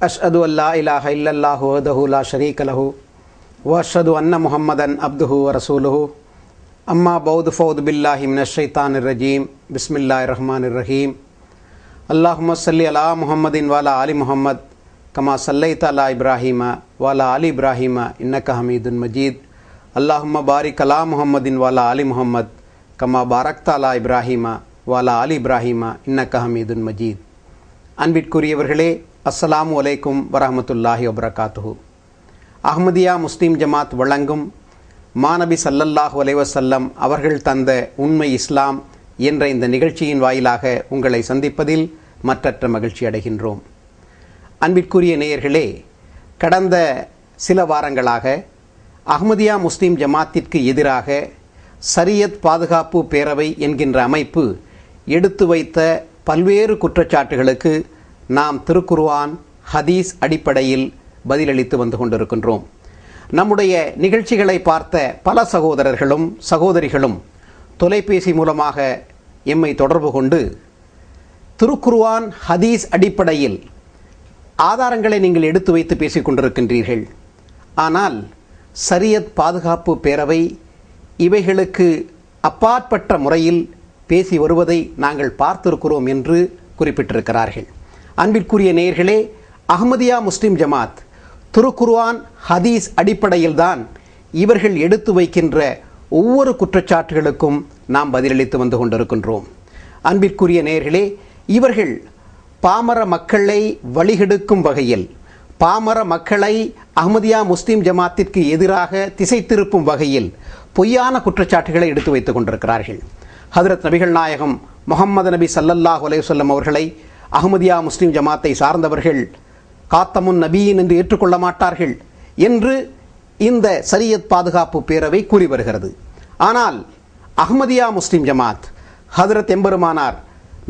அஷ்ஹது அல்லா இலாஹ இல்லல்லாஹு வஹ்தஹு லா ஷரீக லஹு வ அஷ்ஹது அன்ன முஹம்மதன் அப்துஹு வ ரசூலுஹு அம்மா பௌது ஃபௌது பில்லாஹி மினஷ் ஷைத்தானிர் ரஜீம் பிஸ்மில்லாஹிர் ரஹ்மானிர் ரஹீம் அல்லாஹும்ம ஸல்லி அலா முஹம்மதின் வ அலா ஆலி முஹம்மத் கமா ஸல்லைத அலா இப்ராஹீம வ அலா ஆலி இப்ராஹீம இன்னக ஹமீதுன் மஜீத் அல்லாஹும்ம பாரிக் அலா முஹம்மதின் வ அலா ஆலி முஹம்மத் கமா பாரக்த அலா இப்ராஹீம வ அலா ஆலி இப்ராஹீம இன்னக ஹமீதுன் மஜீத். அன்பிற்குரியவர்களே, அஸ்ஸலாமு அலைக்கும் வரஹ்மத்துல்லாஹி வபரகாத்துஹு. அஹ்மதியா முஸ்லீம் ஜமாத் வழங்கும் மாநபி ஸல்லல்லாஹு அலைஹி வஸல்லம் அவர்கள் தந்த உண்மை இஸ்லாம் என்ற இந்த நிகழ்ச்சியின் வாயிலாக உங்களை சந்திப்பதில் மற்றற்ற மகிழ்ச்சி அடைகின்றோம். அன்பிற்குரிய நேயர்களே, கடந்த சில வாரங்களாக அஹ்மதியா முஸ்லீம் ஜமாத்திற்கு எதிராக ஷரியத் பாதுகாப்பு பேரவை என்கின்ற அமைப்பு எடுத்து வைத்த பல்வேறு குற்றச்சாட்டுகளுக்கு நாம் திருக்குர்ஆன் ஹதீஸ் அடிப்படையில் பதிலளித்து வந்து கொண்டிருக்கின்றோம். நம்முடைய நிகழ்ச்சிகளை பார்த்த பல சகோதரர்களும் சகோதரிகளும் தொலைபேசி மூலமாக எம்மை தொடர்பு கொண்டு திருக்குர்ஆன் ஹதீஸ் அடிப்படையில் ஆதாரங்களை நீங்கள் எடுத்து வைத்து பேசிக் கொண்டிருக்கின்றீர்கள், ஆனால் ஷரியத் பாதுகாப்பு பேரவை இவைகளுக்கு அப்பாற்பட்ட முறையில் பேசி வருவதை நாங்கள் பார்த்திருக்கிறோம் என்று குறிப்பிட்டிருக்கிறார்கள். அன்பிற்குரிய நேயர்களே, அஹ்மதியா முஸ்லிம் ஜமாத் திருக்குர்ஆன் ஹதீஸ் அடிப்படையில்தான் இவர்கள் எடுத்து வைக்கின்ற ஒவ்வொரு குற்றச்சாட்டுகளுக்கும் நாம் பதிலளித்து வந்து கொண்டிருக்கின்றோம். அன்பிற்குரிய நேயர்களே, இவர்கள் பாமர மக்களை வழிகெடுக்கும் வகையில், பாமர மக்களை அஹ்மதியா முஸ்லிம் ஜமாத்திற்கு எதிராக திசை திருப்பும் வகையில் பொய்யான குற்றச்சாட்டுகளை எடுத்து வைத்துக் கொண்டிருக்கிறார்கள். ஹதரத் நபிகள் நாயகம் முஹம்மது நபி ஸல்லல்லாஹு அலைஹி வஸல்லம் அவர்களை அஹ்மதியா முஸ்லிம் ஜமாத்தை சார்ந்தவர்கள் காத்தமுன் நபியின் என்று ஏற்றுக்கொள்ள மாட்டார்கள் என்று இந்த ஷரியத் பாதுகாப்பு பேரவை கூறி வருகிறது. ஆனால் அஹ்மதியா முஸ்லிம் ஜமாத் ஹதரத் எம்பெருமானார்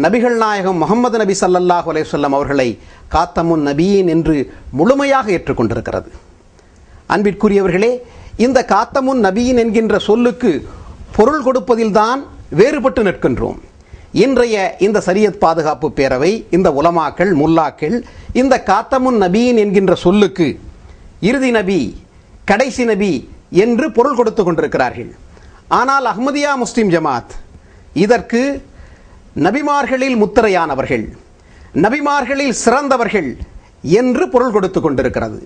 நபிகள் நாயகம் முஹம்மது நபி ஸல்லல்லாஹு அலைஹி வஸல்லம் அவர்களை காத்தமுன் நபியின் என்று முழுமையாக ஏற்றுக்கொண்டிருக்கிறது. அன்பிற்குரியவர்களே, இந்த காத்தமுன் நபியின் என்கின்ற சொல்லுக்கு பொருள் கொடுப்பதில்தான் வேறுபட்டு நிற்கின்றோம். இன்றைய இந்த ஷரியத் பாதுகாப்பு பேரவை, இந்த உலமாக்கள் முல்லாக்கள் இந்த காத்தமுன் நபியின் என்கின்ற சொல்லுக்கு இறுதி நபி, கடைசி நபி என்று பொருள் கொடுத்து கொண்டிருக்கிறார்கள். ஆனால் அஹ்மதியா முஸ்லிம் ஜமாத் இதற்கு நபிமார்களில் முத்திரையானவர்கள், நபிமார்களில் சிறந்தவர்கள் என்று பொருள் கொடுத்து கொண்டிருக்கிறது.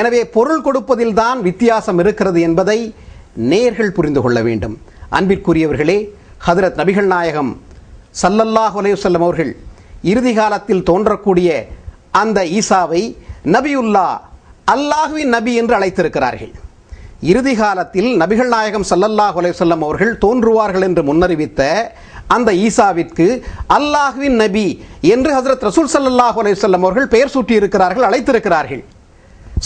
எனவே பொருள் கொடுப்பதில்தான் வித்தியாசம் இருக்கிறது என்பதை நேயர்கள் புரிந்து கொள்ள வேண்டும். அன்பிற்குரியவர்களே, ஹதரத் நபிகள் நாயகம் ஸல்லல்லாஹு அலைஹி வஸல்லம் அவர்கள் இறுதி காலத்தில் தோன்றக்கூடிய அந்த ஈசாவை நபியுல்லா, அல்லாஹ்வின் நபி என்று அழைத்திருக்கிறார்கள். இறுதி காலத்தில் நபிகள் நாயகம் ஸல்லல்லாஹு அலைஹி வஸல்லம் அவர்கள் தோன்றுவார்கள் என்று முன்னறிவித்த அந்த ஈசாவிற்கு அல்லாஹ்வின் நபி என்று ஹஜ்ரத் ரசூல் ஸல்லல்லாஹு அலைஹி வஸல்லம் அவர்கள் பெயர் சூட்டி இருக்கிறார்கள், அழைத்திருக்கிறார்கள்.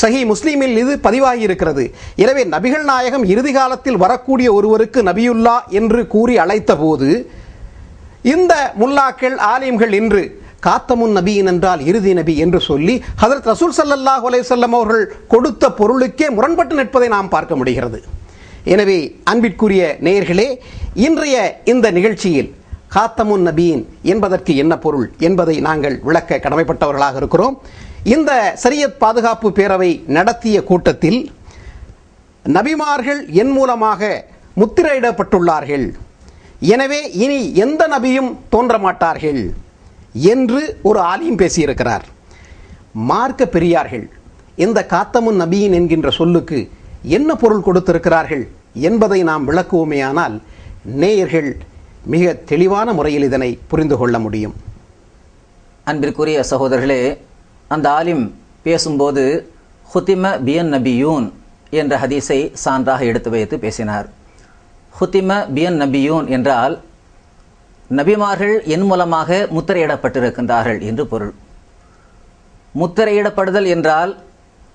சஹீ முஸ்லீமில் இது பதிவாகி இருக்கிறது. எனவே நபிகள் நாயகம் இறுதி காலத்தில் வரக்கூடிய ஒருவருக்கு நபியுல்லா என்று கூறி அழைத்த போது இந்த முல்லாக்கள் ஆலிம்கள் இன்று காத்தமுன் நபியின் என்றால் இறுதி நபி என்று சொல்லி ஹஜ்ரத் ரசூல் ஸல்லல்லாஹு அலைஹி வஸல்லம் அவர்கள் கொடுத்த பொருளுக்கே முரண்பட்டு நிற்பதை நாம் பார்க்க முடிகிறது. எனவே அன்பிற்குரிய நேயர்களே, இன்றைய இந்த நிகழ்ச்சியில் காத்தமுன் நபியின் என்பதற்கு என்ன பொருள் என்பதை நாங்கள் விளக்க கடமைப்பட்டவர்களாக இருக்கிறோம். இந்த ஷரியத் பாதுகாப்பு பேரவை நடத்திய கூட்டத்தில் நபிமார்கள் என் மூலமாக முத்திரையிடப்பட்டுள்ளார்கள், எனவே இனி எந்த நபியும் தோன்ற மாட்டார்கள் என்று ஒரு ஆலிம் பேசியிருக்கிறார். மார்க்க பெரியார்கள் இந்த காத்தமுன் நபியின் என்கின்ற சொல்லுக்கு என்ன பொருள் கொடுத்திருக்கிறார்கள் என்பதை நாம் விளக்குவோமேயானால் நேயர்கள் மிக தெளிவான முறையில் இதனை புரிந்து கொள்ள முடியும். அன்பிற்குரிய சகோதரர்களே, அந்த ஆலிம் பேசும்போது ஹுத்திம பியன் நபியூன் என்ற ஹதீஸை சான்றாக எடுத்து வைத்து பேசினார். ஹுத்திம பியன் நபியூன் என்றால் நபிமார்கள் என் மூலமாக முத்திரையிடப்பட்டிருக்கின்றார்கள் என்று பொருள். முத்திரையிடப்படுதல் என்றால்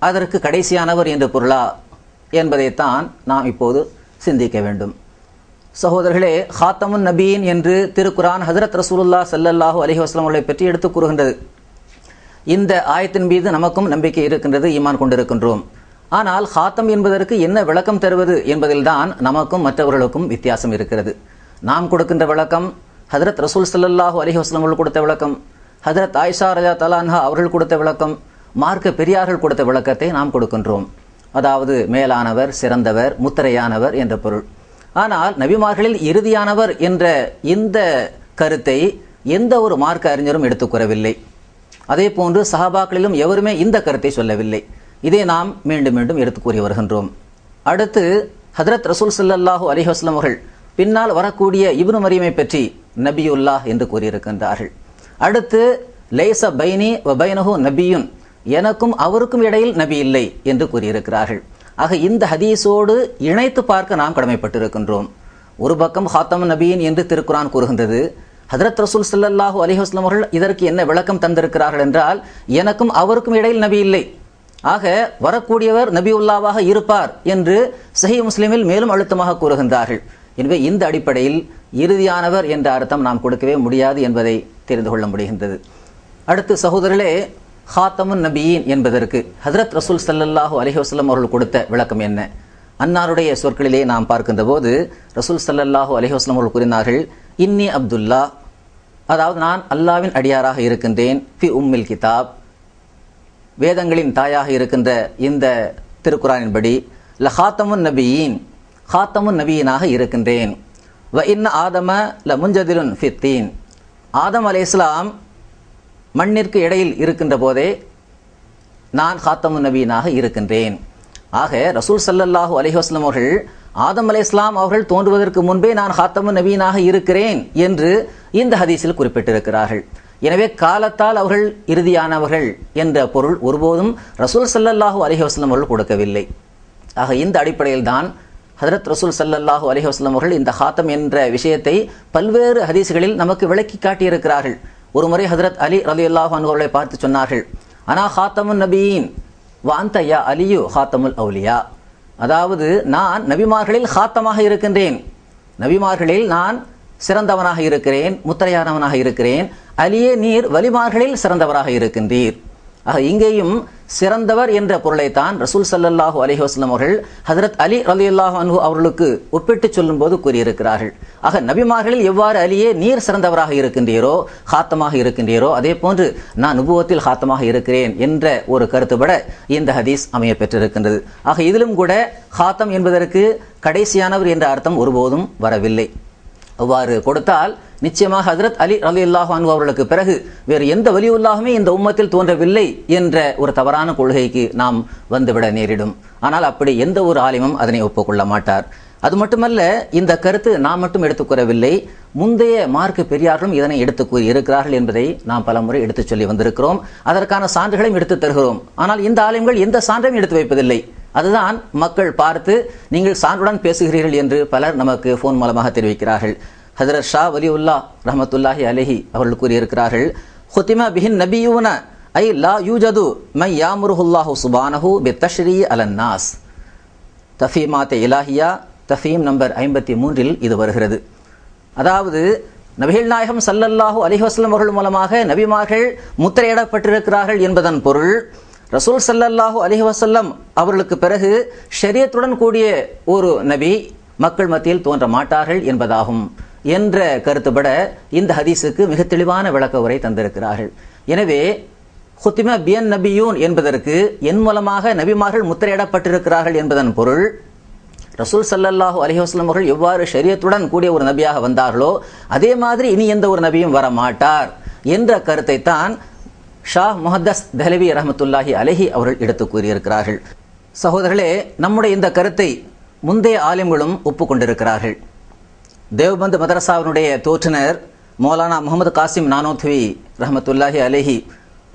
அதற்கு கடைசியானவர் என்று பொருளா என்பதைத்தான் நாம் இப்போது சிந்திக்க வேண்டும். சகோதரர்களே, ஹாத்தமுன் நபியின் என்று திருக்குரான் ஹஜ்ரத் ரசூலுல்லாஹ் ஸல்லல்லாஹு அலைஹி வஸல்லம் அவர்களை பற்றி எடுத்துக் கூறுகின்றது. இந்த ஆயத்தின் மீது நமக்கும் நம்பிக்கை இருக்கின்றது, ஈமான் கொண்டிருக்கின்றோம். ஆனால் ஹாத்தம் என்பதற்கு என்ன விளக்கம் தருவது என்பதில்தான் நமக்கும் மற்றவர்களுக்கும் வித்தியாசம் இருக்கிறது. நாம் கொடுக்கின்ற விளக்கம் ஹஜ்ரத் ரசூல் ஸல்லல்லாஹு அலைஹி வஸல்லம் அவர்கள் கொடுத்த விளக்கம், ஹஜ்ரத் ஆயிஷா ரலியல்லாஹு அன்ஹா அவர்கள் கொடுத்த விளக்கம், மார்க்க பெரியார்கள் கொடுத்த விளக்கத்தை நாம் கொடுக்கின்றோம். அதாவது மேலானவர், சிறந்தவர், முத்திரையானவர் என்ற பொருள். ஆனால் நபிமார்களில் இறுதியானவர் என்ற இந்த கருத்தை எந்த ஒரு மார்க்க அறிஞரும் எடுத்துக்கூறவில்லை. அதே போன்று சஹாபாக்களிலும் எவருமே இந்த கருத்தை சொல்லவில்லை. இதை நாம் மீண்டும் மீண்டும் எடுத்து கூறி வருகின்றோம். அடுத்து ஹஜ்ரத் ரசூல் ஸல்லல்லாஹு அலைஹி வஸல்லம் அவர்கள் பின்னால் வரக்கூடிய இப்னு மரியமை பற்றி நபியுல்லாஹ் என்று கூறியிருக்கின்றார்கள். அடுத்து லைஸ பைனி வ பைனஹு நபியுன், எனக்கும் அவருக்கும் இடையில் நபி இல்லை என்று கூறியிருக்கிறார்கள். ஆக இந்த ஹதீஸோடு இணைத்து பார்க்க நாம் கடமைப்பட்டிருக்கின்றோம். ஒரு பக்கம் ஹாத்தமுன் நபியின் என்று திருக்குரான் கூறுகின்றது. ஹஜ்ரத் ரசூல் ஸல்லல்லாஹு அலைஹி வஸல்லம் அவர்கள் இதற்கு என்ன விளக்கம் தந்திருக்கிறார்கள் என்றால், எனக்கும் அவருக்கும் இடையில் நபி இல்லை, ஆக வரக்கூடியவர் நபியுல்லாவாக இருப்பார் என்று சஹீஹ் முஸ்லிமில் மேலும் அழுத்தமாக கூறுகின்றார்கள். எனவே இந்த அடிப்படையில் இறுதியானவர் என்ற அர்த்தம் நாம் கொடுக்கவே முடியாது என்பதை தெரிந்து கொள்ள முடிகின்றது. அடுத்து சகோதரர்களே, ஹாத்தமுன் நபியின் என்பதற்கு ஹஜ்ரத் ரசூல் ஸல்லல்லாஹு அலைஹி வஸல்லம் அவர்கள் கொடுத்த விளக்கம் என்ன? அன்னாருடைய சொற்களிலே நாம் பார்க்கின்ற போது ரசூல் ஸல்லல்லாஹு அலைஹி வஸல்லம் அவர்கள் கூறினார்கள், இன்னி அப்துல்லா, அதாவது நான் அல்லாவின் அடியாராக இருக்கின்றேன், ஃபி உம்மில் கிதாப், வேதங்களின் தாயாக இருக்கின்ற இந்த திருக்குரானின்படி, ல ஹாத்தமுன் நபியின், ஹாத்தமுன் நபியினாக இருக்கின்றேன். வ இன்ன ஆதம ல முன்ஜதிலுன் ஃபித்தீன், ஆதம் அலைஹிஸ்ஸலாம் மண்ணிற்கு இடையில் இருக்கின்ற போதே நான் ஹாத்தமுன் நபியினாக இருக்கின்றேன். ஆக ரசூல் ஸல்லல்லாஹு அலைஹி வஸல்லம் அவர்கள் ஆதம் அலைஹிஸ்ஸலாம் அவர்கள் தோன்றுவதற்கு முன்பே நான் ஹாத்தமுன் நபியினாக இருக்கிறேன் என்று இந்த ஹதீஸில் குறிப்பிட்டிருக்கிறார்கள். எனவே காலத்தால் அவர்கள் இறுதியானவர்கள் என்ற பொருள் ஒருபோதும் ரசூல் ஸல்லல்லாஹு அலைஹி வஸல்லம் அவர்கள் கொடுக்கவில்லை. ஆக இந்த அடிப்படையில் தான் ஹஜ்ரத் ரசூல் ஸல்லல்லாஹு அலைஹி வஸல்லம் அவர்கள் இந்த ஹாத்தம் என்ற விஷயத்தை பல்வேறு ஹதீஸ்களில் நமக்கு விளக்கி காட்டியிருக்கிறார்கள். ஒரு முறை ஹஜ்ரத் அலி ரலியல்லாஹு அன்ஹு அவர்களை பார்த்து சொன்னார்கள், அனா ஹாத்தமுன் நபியின் வ அன்த யா அலியு ஹாத்தமுல் அவுலியா, அதாவது நான் நபிமார்களில் ஹாத்தமாக இருக்கின்றேன், நபிமார்களில் நான் சிறந்தவனாக இருக்கிறேன், முத்திரையானவனாக இருக்கிறேன், அலியே நீர் வலிமார்களில் சிறந்தவராக இருக்கின்றீர். ஆக இங்கேயும் சிறந்தவர் என்ற பொருளைத்தான் ரசூல் ஸல்லல்லாஹு அலைஹி வஸல்லம் அவர்கள் ஹஜ்ரத் அலி ரலியல்லாஹு அன்ஹு அவர்களுக்கு ஒப்பிட்டு சொல்லும்போது கூறியிருக்கிறார்கள். ஆக நபிமார்களில் எவ்வாறு அலியே நீர் சிறந்தவராக இருக்கின்றீரோ, ஹாத்தமாக இருக்கின்றீரோ, அதே போன்று நான் நுபுவத்தில் ஹாத்தமாக இருக்கிறேன் என்ற ஒரு கருத்துப்பட இந்த ஹதீஸ் அமைய பெற்றிருக்கின்றது. ஆக இதிலும் கூட ஹாத்தம் என்பதற்கு கடைசியானவர் என்ற அர்த்தம் ஒருபோதும் வரவில்லை. அவ்வாறு கொடுத்தால் நிச்சயமாக ஹஜ்ரத் அலி ரலியல்லாஹு அன்ஹு அவர்களுக்கு பிறகு வேறு எந்த வலியுல்லாஹுமே இந்த உம்மத்தில் தோன்றவில்லை என்ற ஒரு தவறான கொள்கைக்கு நாம் வந்துவிட நேரிடும். ஆனால் அப்படி எந்த ஒரு ஆலிமும் அதனை ஒப்புக்கொள்ள மாட்டார். அது மட்டுமல்ல, இந்த கருத்து நாம் மட்டும் எடுத்துக்கூறவில்லை, முந்தைய மார்க்க பெரியார்களும் இதனை எடுத்துக்கூறி இருக்கிறார்கள் என்பதை நாம் பலமுறை எடுத்துச் சொல்லி வந்திருக்கிறோம். அதற்கான சான்றுகளையும் எடுத்து தருகிறோம். ஆனால் இந்த ஆலிம்கள் எந்த சான்றையும் எடுத்து வைப்பதில்லை. அதுதான் மக்கள் பார்த்து நீங்கள் சான்றுடன் பேசுகிறீர்கள் என்று பலர் நமக்கு போன் மூலமாக தெரிவிக்கிறார்கள். ஹஜ்ரத் ஷா வலியுல்லா ரஹ்மத்துல்லாஹி அலைஹி அவர்கள் கூறியிருக்கிறார்கள், ஹுதிம பிஹின் நபியூன ஐ லா யூஜது மை யாமுருஹுல்லாஹு சுப்ஹானஹு பித்தஷ்ரீ அலன்னாஸ், தஃபீமாத் இலாஹியா தஃபீம் நம்பர் 53 இது வருகிறது. அதாவது நபிகள் நாயகம் ஸல்லல்லாஹு அலைஹி வஸல்லம் அவர்கள் மூலமாக நபிமார்கள் முத்திரையிடப்பட்டிருக்கிறார்கள் என்பதன் பொருள், ரசூல் ஸல்லல்லாஹு அலைஹி வஸல்லம் அவர்களுக்கு பிறகு ஷரியத்துடன் கூடிய ஒரு நபி மக்கள் மத்தியில் தோன்ற மாட்டார்கள் என்பதாகும் என்ற கருத்துப்பட இந்த ஹதீஸுக்கு மிக தெளிவான விளக்க உரை தந்திருக்கிறார்கள். எனவே ஹுத்திம பியன் நபியூன் என்பதற்கு என் மூலமாக நபிமார்கள் முத்திரையிடப்பட்டிருக்கிறார்கள் என்பதன் பொருள், ரசூல் ஸல்லல்லாஹு அலைஹி வஸல்லம் அவர்கள் எவ்வாறு ஷரியத்துடன் கூடிய ஒரு நபியாக வந்தார்களோ அதே மாதிரி இனி எந்த ஒரு நபியும் வர மாட்டார் என்ற கருத்தை தான் ஷா முஹத்தஸ் தஹ்லவி ரஹ்மத்துல்லாஹி அலைஹி அவர்கள் எடுத்து கூறியிருக்கிறார்கள். சகோதரர்களே, நம்முடைய இந்த கருத்தை முந்தைய ஆலிம்களும் ஒப்புக்கொண்டிருக்கிறார்கள். தேவ்பந்த் மதரசாவினுடைய தோற்றுனர் மௌலானா முகமது காசிம் நானோத்வி ரஹ்மத்துல்லாஹி அலைஹி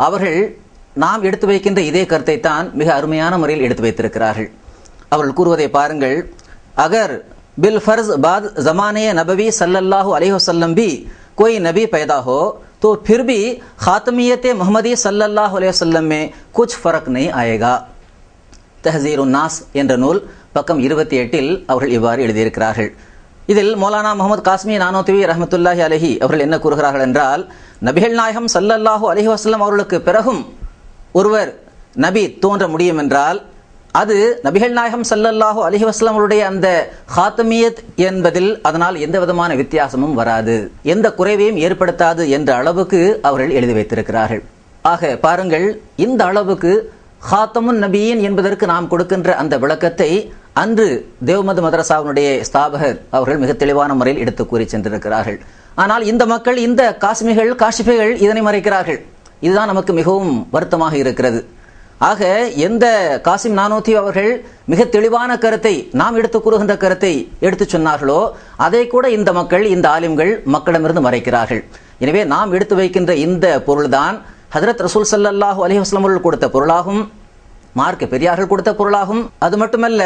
அவர்கள் நாம் எடுத்து வைக்கின்ற இதே கருத்தை தான் மிக அருமையான முறையில் எடுத்து வைத்திருக்கிறார்கள். அவர்கள் கூறுவதை பாருங்கள், அகர் பில் ஃபர்ஸ் பாத் ஜமானே நபவி சல்லல்லாஹு அலைஹி வஸல்லம் பி कोई नबी पैदा हो तो फिर भी खातमियत मोहम्मदी सल्लल्लाहु अलैहि वसल्लम में कुछ फर्क नहीं आएगा. தஹ்சீருன் நாஸ் என்ற நூல் பக்கம் 28 அவர்கள் இவ்வாறு எழுதியிருக்கிறார்கள். இதில் மௌலானா முகமது காஸ்மி நானூத்வி ரஹ்மத்துல்லாஹி அலைஹி அவர்கள் என்ன கூறுகிறார்கள் என்றால், நபிகள் நாயகம் ஸல்லல்லாஹு அலைஹி வஸல்லம் அவர்களுக்கு பிறகும் ஒருவர் நபி தோன்ற முடியும் என்றால் அது நபிகள் நாயகம் ஸல்லல்லாஹு அலைஹி வஸல்லம் அவருடைய அந்த ஹாத்தமியத் என்பதில் அதனால் எந்த விதமான வித்தியாசமும் வராது, எந்த குறைவையும் ஏற்படுத்தாது என்ற அளவுக்கு அவர்கள் எழுதி வைத்திருக்கிறார்கள். ஆக பாருங்கள், இந்த அளவுக்கு ஹாத்தமுன் நபியின் என்பதற்கு நாம் கொடுக்கின்ற அந்த விளக்கத்தை அன்று தேவ்மது மதரசாவினுடைய ஸ்தாபகர் அவர்கள் மிக தெளிவான முறையில் எடுத்து கூறி சென்றிருக்கிறார்கள். ஆனால் இந்த மக்கள், இந்த காசிமிகள், காஷிஃபிகள் இதனை மறைக்கிறார்கள். இதுதான் நமக்கு மிகவும் வருத்தமாக இருக்கிறது. ஆக எந்த காசிம் நானூத்தி அவர்கள் மிக தெளிவான கருத்தை, நாம் எடுத்து கூறுகின்ற கருத்தை எடுத்து சொன்னார்களோ அதை கூட இந்த மக்கள், இந்த ஆலிம்கள் மக்களிடமிருந்து மறைக்கிறார்கள். எனவே நாம் எடுத்து வைக்கின்ற இந்த பொருள்தான் ஹஜ்ரத் ரசூல் ஸல்லல்லாஹு அலைஹி வஸல்லம் அவர்கள் கொடுத்த பொருளாகும், மார்க்க பெரியார்கள் கொடுத்த பொருளாகும். அது மட்டுமல்ல,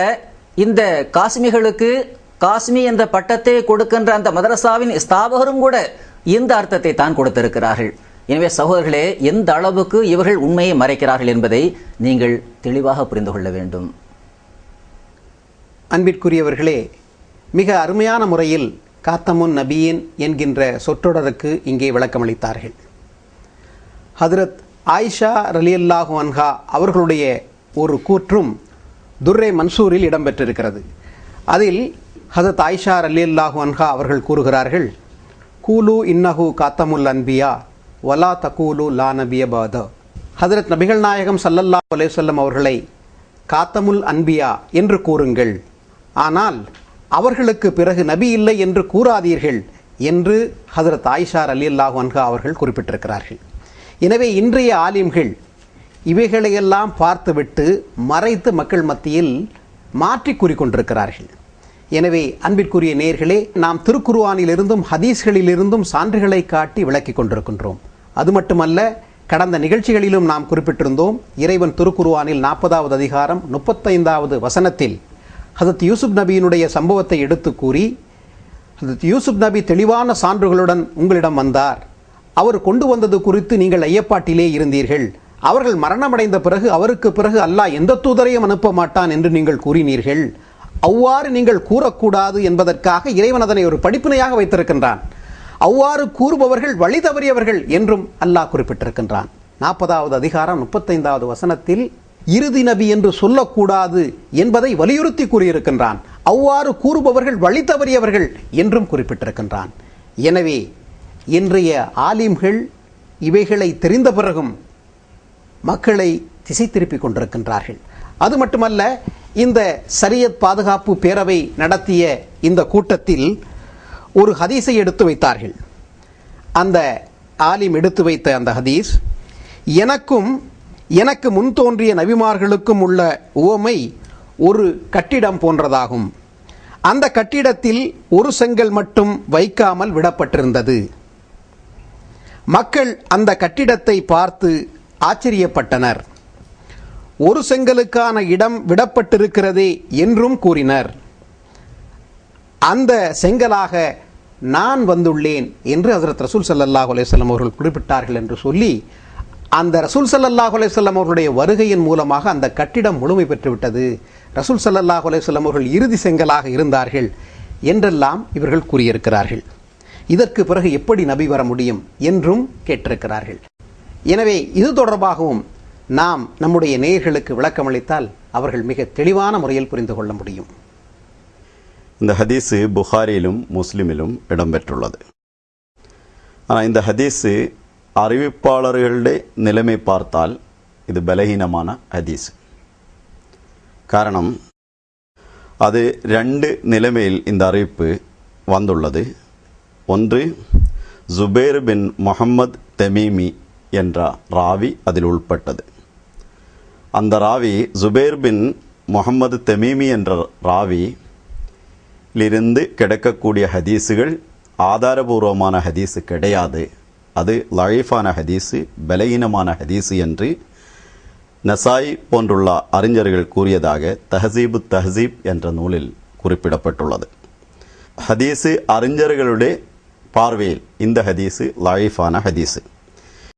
இந்த காசிமிகளுக்கு காசிமி என்ற பட்டத்தை கொடுக்கின்ற அந்த மதரசாவின் ஸ்தாபகரும் கூட இந்த அர்த்தத்தை தான் கொடுத்திருக்கிறார்கள். எனவே சகோதரர்களே, எந்த அளவுக்கு இவர்கள் உண்மையை மறைக்கிறார்கள் என்பதை நீங்கள் தெளிவாக புரிந்து கொள்ள வேண்டும். அன்பிற்குரியவர்களே, மிக அருமையான முறையில் காத்தமுன் நபியின் என்கின்ற சொற்றொடருக்கு இங்கே விளக்கமளித்தார்கள். ஹதரத் ஆயிஷா ரலியல்லாஹு அன்ஹா அவர்களுடைய ஒரு கூற்றும் துர்ரே மன்சூரில் இடம்பெற்றிருக்கிறது. அதில் ஹதரத் ஆயிஷா ரலியல்லாஹு அன்ஹா அவர்கள் கூறுகிறார்கள், கூலு இன்னஹு காத்தமுல் அன்பியா வலா தகூலு லா நபிய பாத. ஹதரத் நபிகள் நாயகம் ஸல்லல்லாஹு அலைஹி வஸல்லம் அவர்களை காத்தமுல் அன்பியா என்று கூறுங்கள், ஆனால் அவர்களுக்கு பிறகு நபி இல்லை என்று கூறாதீர்கள் என்று ஹதரத் ஆயிஷா ரலியல்லாஹு அன்ஹா அவர்கள் குறிப்பிட்டிருக்கிறார்கள். எனவே இன்றைய ஆலிம்கள் இவைகளையெல்லாம் பார்த்துவிட்டு மறைத்து மக்கள் மத்தியில் மாற்றி கூறிக்கொண்டிருக்கிறார்கள். எனவே அன்பிற்குரிய நேயர்களே, நாம் திருக்குர்ஆனிலிருந்தும் ஹதீஸ்களிலிருந்தும் சான்றுகளை காட்டி விளக்கி கொண்டிருக்கின்றோம். அது மட்டுமல்ல, கடந்த நிகழ்ச்சிகளிலும் நாம் குறிப்பிட்டிருந்தோம். இறைவன் திருக்குர்ஆனில் 40வது அதிகாரம் 35வது வசனத்தில் ஹதரத் யூசுப் நபியினுடைய சம்பவத்தை எடுத்து கூறி, ஹதரத் யூசுப் நபி தெளிவான சான்றுகளுடன் உங்களிடம் வந்தார், அவர் கொண்டு வந்தது குறித்து நீங்கள் ஐயப்பாட்டிலே இருந்தீர்கள், அவர்கள் மரணமடைந்த பிறகு அவருக்கு பிறகு அல்லாஹ் எந்த தூதரையும் அனுப்ப மாட்டான் என்று நீங்கள் கூறினீர்கள், அவ்வாறு நீங்கள் கூறக்கூடாது என்பதற்காக இறைவன் அதனை ஒரு படிப்பினையாக வைத்திருக்கின்றான். அவ்வாறு கூறுபவர்கள் வழி தவறியவர்கள் என்றும் அல்லாஹ் குறிப்பிட்டிருக்கின்றான். 40வது அதிகாரம் 35வது வசனத்தில் இறுதி நபி என்று சொல்லக்கூடாது என்பதை வலியுறுத்தி கூறியிருக்கின்றான். அவ்வாறு கூறுபவர்கள் வழி தவறியவர்கள் என்றும் குறிப்பிட்டிருக்கின்றான். எனவே இன்றைய ஆலிம்கள் இவைகளை தெரிந்த பிறகும் மக்களை திசை திருப்பிக் கொண்டிருக்கின்றார்கள். அது மட்டுமல்ல, இந்த ஷரியத் பாதுகாப்பு பேரவை நடத்திய இந்த கூட்டத்தில் ஒரு ஹதீஸை எடுத்து வைத்தார்கள். அந்த ஆலிம் எடுத்து வைத்த அந்த ஹதீஸ், எனக்கு முன் தோன்றிய நபிமார்களுக்கும் உள்ள உவமை ஒரு கட்டிடம் போன்றதாகும். அந்த கட்டிடத்தில் ஒரு செங்கல் மட்டும் வைக்காமல் விடப்பட்டிருந்தது. மக்கள் அந்த கட்டிடத்தை பார்த்து ஆச்சரியப்பட்டனர். ஒரு செங்கலுக்கான இடம் விடப்பட்டிருக்கிறதே என்றும் கூறினர். அந்த செங்கலாக நான் வந்துள்ளேன் என்று ஹஜ்ரத் ரசூல் ஸல்லல்லாஹு அலைஹி வஸல்லம் அவர்கள் குறிப்பிட்டார்கள் என்று சொல்லி, அந்த ரசூல் ஸல்லல்லாஹு அலைஹி வஸல்லம் அவர்களுடைய வருகையின் மூலமாக அந்த கட்டிடம் முழுமை பெற்றுவிட்டது, ரசூல் ஸல்லல்லாஹு அலைஹி வஸல்லம் அவர்கள் இறுதி செங்கலாக இருந்தார்கள் என்றெல்லாம் இவர்கள் கூறியிருக்கிறார்கள். இதற்கு பிறகு எப்படி நபி வர முடியும் என்றும் கேட்டிருக்கிறார்கள். எனவே இது தொடர்பாகவும் நாம் நம்முடைய நேயர்களுக்கு விளக்கமளித்தால் அவர்கள் மிக தெளிவான முறையில் புரிந்து கொள்ள முடியும். இந்த ஹதீஸு புகாரியிலும் முஸ்லிமிலும் இடம்பெற்றுள்ளது. ஆனால் இந்த ஹதீஸு அறிவிப்பாளர்களுடைய நிலைமை பார்த்தால் இது பலகீனமான ஹதீஸ். காரணம், அது 2 நிலைமையில் இந்த அறிவிப்பு வந்துள்ளது. ஒன்று, ஜுபேர் பின் முஹம்மது தமீமி என்ற ராவி அதில் உள்பட்டது. அந்த ராவி ஜுபேர் பின் முஹம்மது தமீமி என்ற ராவியிலிருந்து கிடைக்கக்கூடிய ஹதீஸுகள் ஆதாரபூர்வமான ஹதீஸு கிடையாது, அது லயீஃபான ஹதீஸு, பலகீனமான ஹதீஸு என்று நசாய் போன்றுள்ள அறிஞர்கள் கூறியதாக தஹசீபு தஹசீப் என்ற நூலில் குறிப்பிடப்பட்டுள்ளது. ஹதீஸு அறிஞர்களுடைய பார்வையில் இந்த ஹதீஸு லைஃபான ஹதீஸு.